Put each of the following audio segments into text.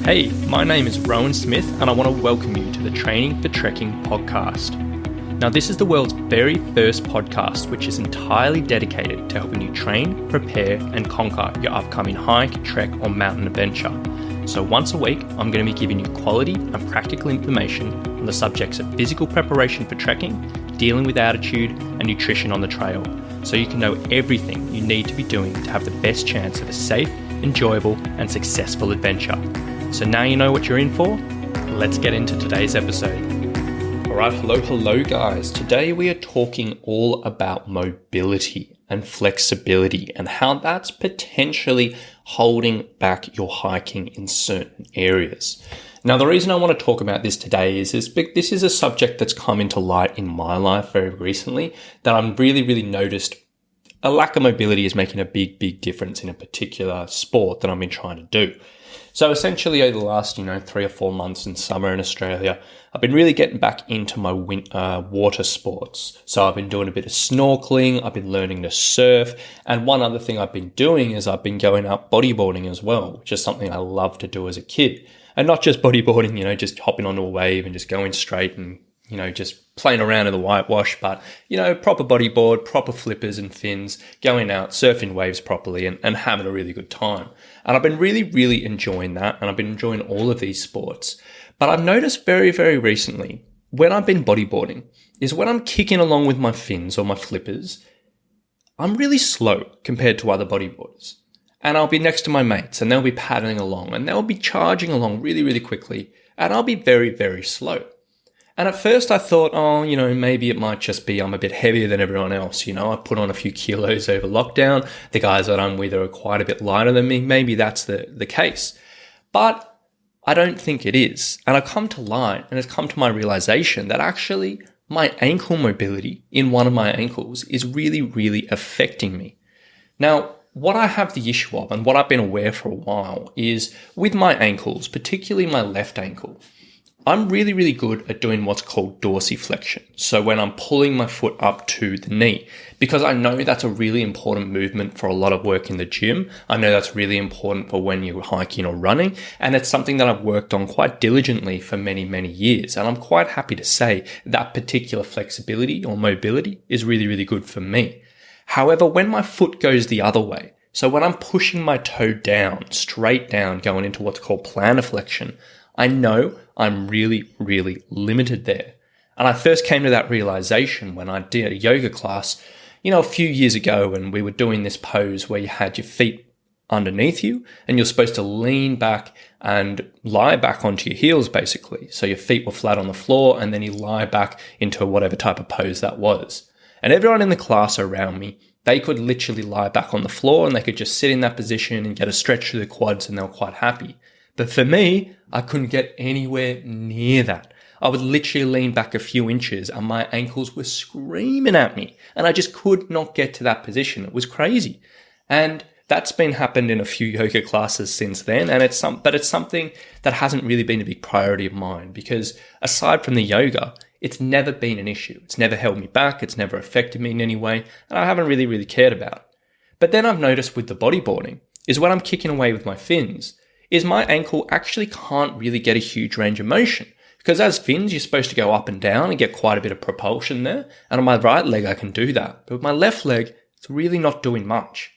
Hey, my name is Rowan Smith and I want to welcome you to the Training for Trekking podcast. Now, this is the world's very first podcast which is entirely dedicated to helping you train, prepare and conquer your upcoming hike, trek or mountain adventure. So once a week, I'm going to be giving you quality and practical information on the subjects of physical preparation for trekking, dealing with altitude and nutrition on the trail, so you can know everything you need to be doing to have the best chance of a safe, enjoyable and successful adventure. So now you know what you're in for. Let's get into today's episode. Alright, hello guys. Today we are talking all about mobility and flexibility and how that's potentially holding back your hiking in certain areas. Now, the reason I want to talk about this today is this is a subject that's come into light in my life very recently that I'm really noticed a lack of mobility is making a big difference in a particular sport that I've been trying to do. So essentially over the last, 3 or 4 months in summer in Australia, I've been really getting back into my water sports. So I've been doing a bit of snorkeling, I've been learning to surf, and one other thing I've been doing is I've been going out bodyboarding as well, which is something I loved to do as a kid. And not just bodyboarding, just hopping onto a wave and just going straight and, just playing around in the whitewash, but, proper bodyboard, proper flippers and fins, going out, surfing waves properly and having a really good time. And I've been really enjoying that, and I've been enjoying all of these sports. But I've noticed very recently, when I've been bodyboarding, is when I'm kicking along with my fins or my flippers, I'm really slow compared to other bodyboarders. And I'll be next to my mates and they'll be paddling along and they'll be charging along really quickly, and I'll be very slow. And at first I thought, maybe it might just be I'm a bit heavier than everyone else. I put on a few kilos over lockdown. The guys that I'm with are quite a bit lighter than me. Maybe that's the case. But I don't think it is. And I've come to light and it's come to my realization that actually my ankle mobility in one of my ankles is really affecting me. Now, what I have the issue of and what I've been aware for a while is with my ankles, particularly my left ankle, I'm really good at doing what's called dorsiflexion. So when I'm pulling my foot up to the knee, because I know that's a really important movement for a lot of work in the gym. I know that's really important for when you're hiking or running. And it's something that I've worked on quite diligently for many years. And I'm quite happy to say that particular flexibility or mobility is really good for me. However, when my foot goes the other way, so when I'm pushing my toe down, straight down, going into what's called plantar flexion, I know I'm really limited there. And I first came to that realization when I did a yoga class, a few years ago when we were doing this pose where you had your feet underneath you and you're supposed to lean back and lie back onto your heels basically. So your feet were flat on the floor and then you lie back into whatever type of pose that was. And everyone in the class around me, they could literally lie back on the floor and they could just sit in that position and get a stretch through the quads and they were quite happy. But for me, I couldn't get anywhere near that. I would literally lean back a few inches and my ankles were screaming at me and I just could not get to that position. It was crazy. And that's been happened in a few yoga classes since then. And it's something that hasn't really been a big priority of mine because aside from the yoga, it's never been an issue. It's never held me back. It's never affected me in any way. And I haven't really cared about it. But then I've noticed with the bodyboarding is when I'm kicking away with my fins, is my ankle actually can't really get a huge range of motion. Because as fins, you're supposed to go up and down and get quite a bit of propulsion there. And on my right leg, I can do that. But with my left leg, it's really not doing much.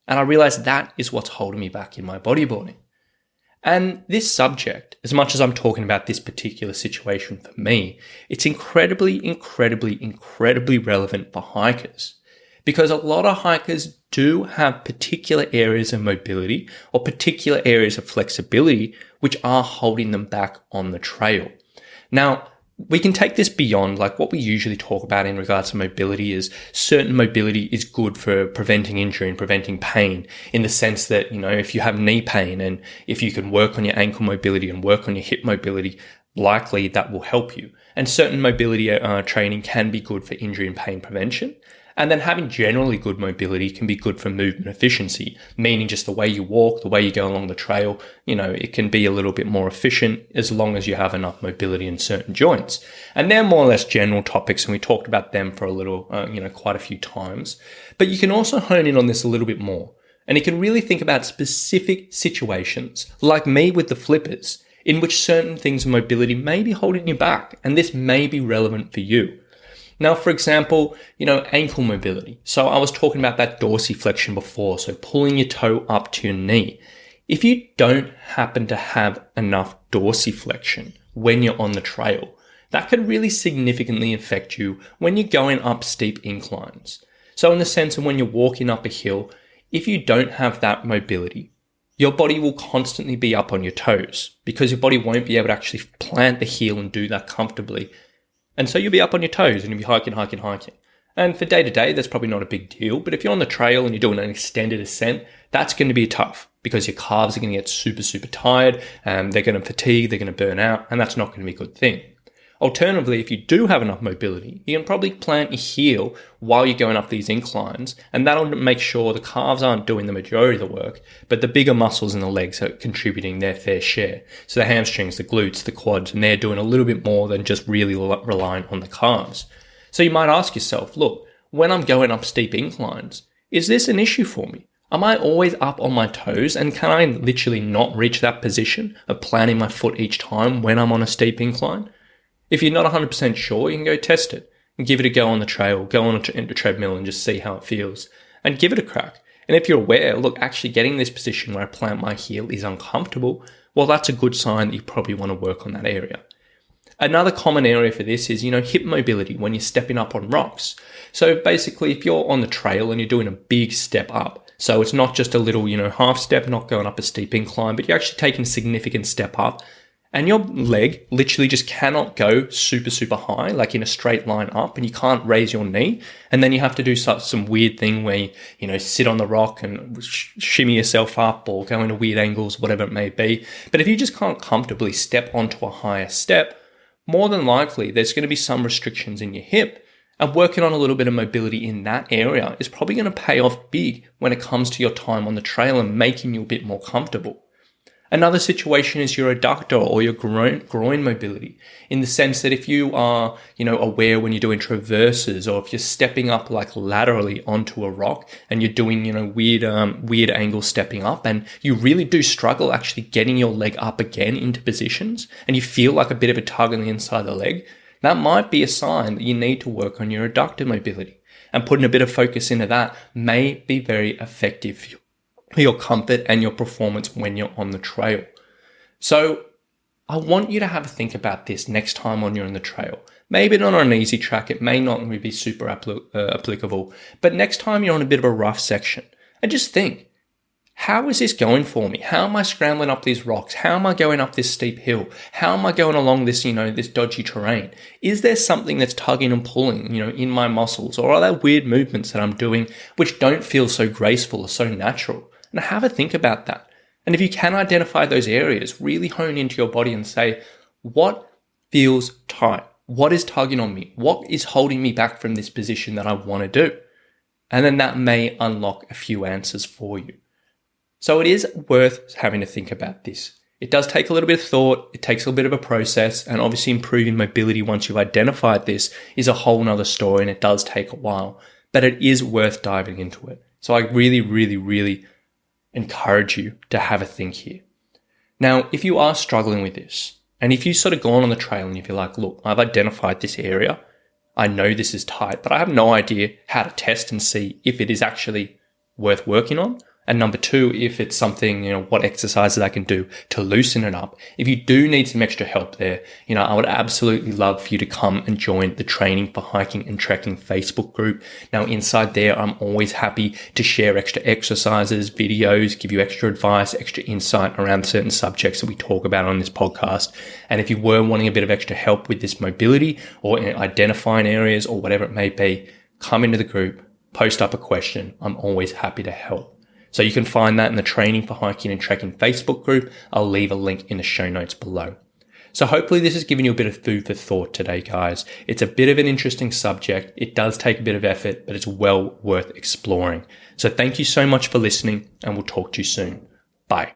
And I realized that is what's holding me back in my bodyboarding. And this subject, as much as I'm talking about this particular situation for me, it's incredibly relevant for hikers. Because a lot of hikers do have particular areas of mobility or particular areas of flexibility which are holding them back on the trail. Now, we can take this beyond, like what we usually talk about in regards to mobility is certain mobility is good for preventing injury and preventing pain in the sense that, if you have knee pain and if you can work on your ankle mobility and work on your hip mobility, likely that will help you. And certain mobility training can be good for injury and pain prevention. And then having generally good mobility can be good for movement efficiency, meaning just the way you walk, the way you go along the trail, it can be a little bit more efficient as long as you have enough mobility in certain joints. And they're more or less general topics, and we talked about them for a little, quite a few times. But you can also hone in on this a little bit more And you can really think about specific situations, like me with the flippers, in which certain things in mobility may be holding you back, and this may be relevant for you. Now, for example, ankle mobility. So I was talking about that dorsiflexion before, so pulling your toe up to your knee. If you don't happen to have enough dorsiflexion when you're on the trail, that could really significantly affect you when you're going up steep inclines. So in the sense of when you're walking up a hill, if you don't have that mobility, your body will constantly be up on your toes because your body won't be able to actually plant the heel and do that comfortably. And so you'll be up on your toes and you'll be hiking. And for day to day, that's probably not a big deal. But if you're on the trail and you're doing an extended ascent, that's going to be tough because your calves are going to get super, super tired. They're going to fatigue, they're going to burn out, and that's not going to be a good thing. Alternatively, if you do have enough mobility, you can probably plant your heel while you're going up these inclines, and that'll make sure the calves aren't doing the majority of the work, but the bigger muscles in the legs are contributing their fair share. So the hamstrings, the glutes, the quads, and they're doing a little bit more than just really relying on the calves. So you might ask yourself, look, when I'm going up steep inclines, is this an issue for me? Am I always up on my toes, and can I literally not reach that position of planting my foot each time when I'm on a steep incline? If you're not 100% sure, you can go test it and give it a go on the trail, go on a treadmill and just see how it feels and give it a crack. And if you're aware, look, actually getting this position where I plant my heel is uncomfortable, well, that's a good sign that you probably want to work on that area. Another common area for this is, hip mobility when you're stepping up on rocks. So basically, if you're on the trail and you're doing a big step up, so it's not just a little, half step, not going up a steep incline, but you're actually taking a significant step up, and your leg literally just cannot go super, super high, like in a straight line up, and you can't raise your knee. And then you have to do some weird thing where you sit on the rock and shimmy yourself up or go into weird angles, whatever it may be. But if you just can't comfortably step onto a higher step, more than likely there's going to be some restrictions in your hip. And working on a little bit of mobility in that area is probably going to pay off big when it comes to your time on the trail and making you a bit more comfortable. Another situation is your adductor or your groin mobility, in the sense that if you are, aware when you're doing traverses, or if you're stepping up like laterally onto a rock and you're doing, weird angle stepping up, and you really do struggle actually getting your leg up again into positions, and you feel like a bit of a tug on the inside of the leg, that might be a sign that you need to work on your adductor mobility. And putting a bit of focus into that may be very effective for your comfort and your performance when you're on the trail. So I want you to have a think about this next time when you're on the trail. Maybe not on an easy track, it may not be super applicable, but next time you're on a bit of a rough section, and just think, how is this going for me? How am I scrambling up these rocks? How am I going up this steep hill? How am I going along this, this dodgy terrain? Is there something that's tugging and pulling, in my muscles? Or are there weird movements that I'm doing which don't feel so graceful or so natural? And have a think about that. And if you can identify those areas, really hone into your body and say, what feels tight? What is tugging on me? What is holding me back from this position that I want to do? And then that may unlock a few answers for you. So it is worth having to think about this. It does take a little bit of thought. It takes a little bit of a process, and obviously improving mobility once you've identified this is a whole nother story, and it does take a while, but it is worth diving into it. So I really, really, really encourage you to have a think here. Now, if you are struggling with this, and if you sort of gone on the trail and you feel like, look, I've identified this area, I know this is tight, but I have no idea how to test and see if it is actually worth working on. And number two, if it's something, what exercises I can do to loosen it up. If you do need some extra help there, I would absolutely love for you to come and join the Training for Hiking and Trekking Facebook group. Now, inside there, I'm always happy to share extra exercises, videos, give you extra advice, extra insight around certain subjects that we talk about on this podcast. And if you were wanting a bit of extra help with this mobility or identifying areas or whatever it may be, come into the group, post up a question. I'm always happy to help. So you can find that in the Training for Hiking and Trekking Facebook group. I'll leave a link in the show notes below. So hopefully this has given you a bit of food for thought today, guys. It's a bit of an interesting subject. It does take a bit of effort, but it's well worth exploring. So thank you so much for listening, and we'll talk to you soon. Bye.